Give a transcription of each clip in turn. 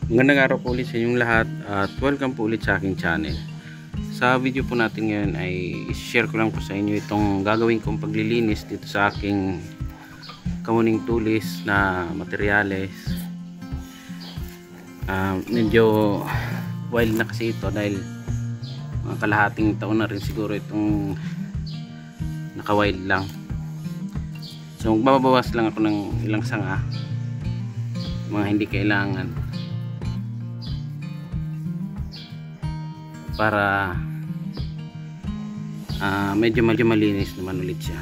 Magandang araw po ulit sa inyong lahat at welcome po ulit sa aking channel. Sa video po natin ngayon ay i-share ko lang po sa inyo itong gagawin kong paglilinis dito sa aking kamuning tulis na materyales. Medyo wild na kasi ito dahil mga kalahating taon na rin siguro itong naka-wild lang. So magbabawas lang ako ng ilang sanga, mga hindi kailangan, para medyo malinis naman ulit siya.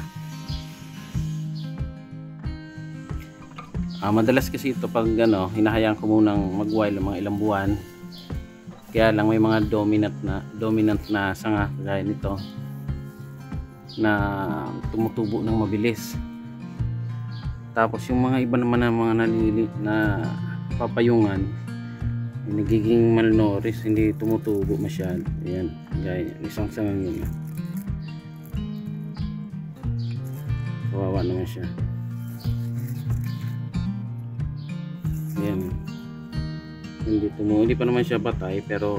Madalas kasi ito pag hinahayaan ko munang mag-wild mga ilang buwan, kaya lang may mga dominant na sanga kagaya nito na tumutubo ng mabilis. Tapos yung mga iba naman na mga na papayungan nagiging malnourished, hindi tumutubo masyado. Ayan, gaya isang sangang yun. Kawawa naman siya. Ayan, hindi pa naman siya batay, pero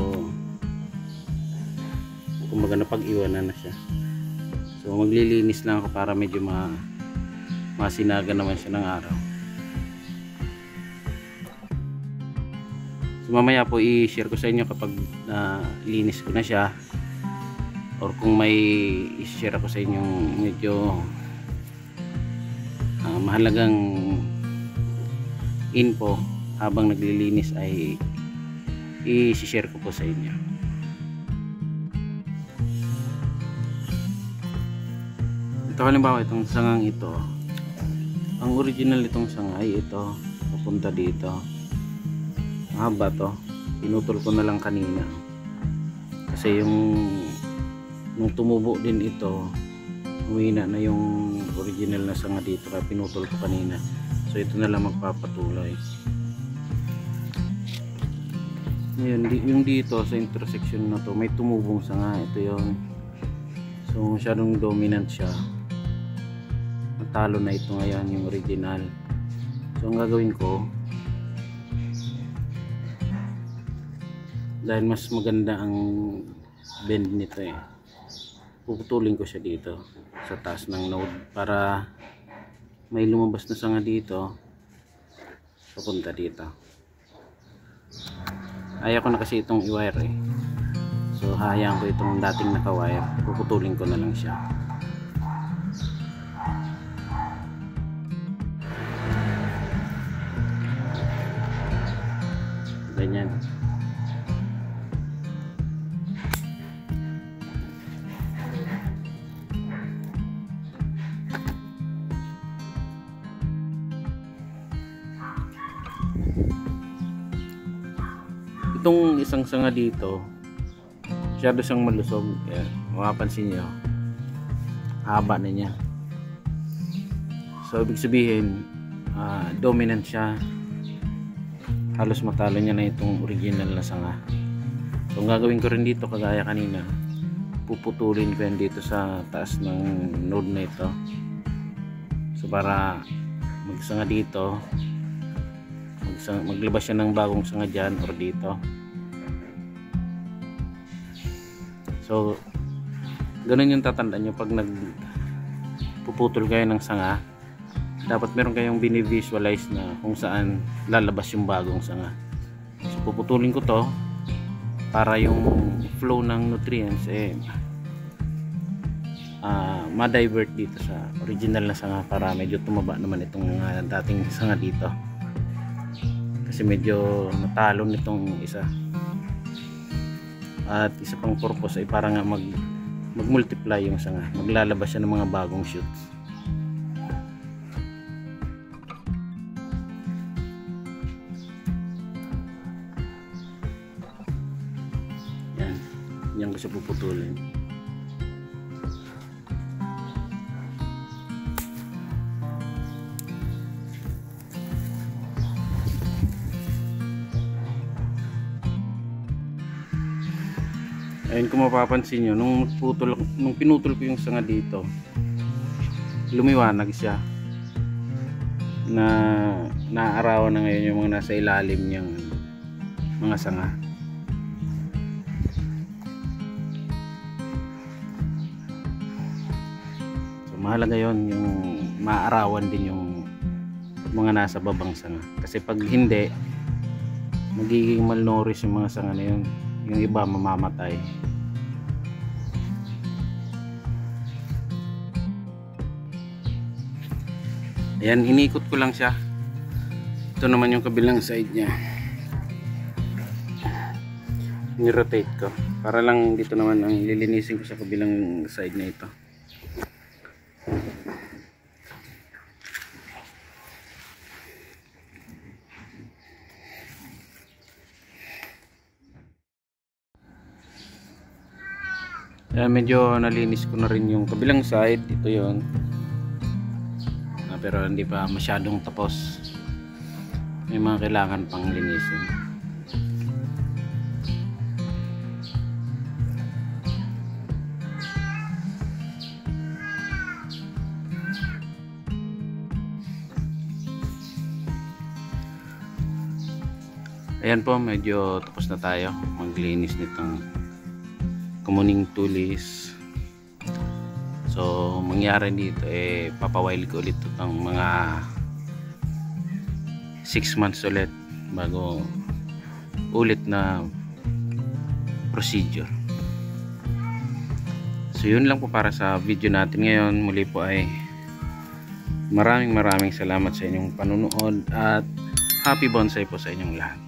kumbaga napag-iwanan na siya. So maglilinis lang ako para medyo masinaga naman siya ng araw. So mamaya po i-share ko sa inyo kapag linis ko na siya, or kung may i-share ako sa inyong medyo mahalagang info habang naglilinis, ay i-share ko po sa inyo. Ito halimbawa itong sangang ito, ang original itong sanga ay ito, papunta dito. Haba to, pinutol ko na lang kanina kasi nung tumubo din ito, humina na yung original na sanga dito, kaya pinutol ko kanina. So ito na lang magpapatuloy. Ngayon yung dito sa intersection na to may tumubong sanga, ito yon. So masyadong dominant siya, matalo na ito ngayon yung original. So ang gagawin ko, dahil mas maganda ang bend nito, puputulin ko siya dito sa taas ng node para may lumabas na sanga dito papunta dito. Ayaw ko na kasi itong i-wire so hayaan ko itong dating naka-wire, puputulin ko na lang siya. Ganyan. Itong isang sanga dito, masyado siyang malusog. Yan, mapapansin nyo, haba na niya. So ibig sabihin dominant siya, halos matalo niya na itong original na sanga. So ang gagawin ko rin dito, kagaya kanina, puputulin ko yan dito sa taas ng node na ito, so para magsanga dito, maglabas siya ng bagong sanga dyan or dito. So ganun yung tatandaan nyo pag nagpuputol kayo ng sanga, dapat meron kayong binivisualize na kung saan lalabas yung bagong sanga. So puputulin ko to para yung flow ng nutrients ma-divert dito sa original na sanga, para medyo tumaba naman itong dating sanga dito, kasi medyo natalo nitong isa. At isa pang purpose ay para nga mag-multiply yung sanga, maglalabas siya ng mga bagong shoots. Yan ko siya puputulin. Ayun, kung mapapansin nyo, nung pinutol ko yung sanga dito, lumiwanag siya. na naarawan na ngayon yung mga nasa ilalim niyang mga sanga. So mahalaga yon, yung maarawan din yung mga nasa babang sanga, kasi pag hindi, magiging malnourished yung mga sanga na yun, yung iba mamamatay. Ayan, inikot ko lang siya. Ito naman yung kabilang side nya, ni-rotate ko para lang dito naman ang lilinisin ko sa kabilang side na ito. Ayan, medyo nalinis ko na rin yung kabilang side. Ito yon, pero hindi pa masyadong tapos, may mga kailangan pang linisin. Ayan po, medyo tapos na tayo maglinis nitong kumuning tulis. So mangyari dito papawail ko ulit itong mga 6 months ulit bago ulit na procedure. So yun lang po para sa video natin ngayon. Muli po ay maraming salamat sa inyong panunood at happy bonsai po sa inyong lahat.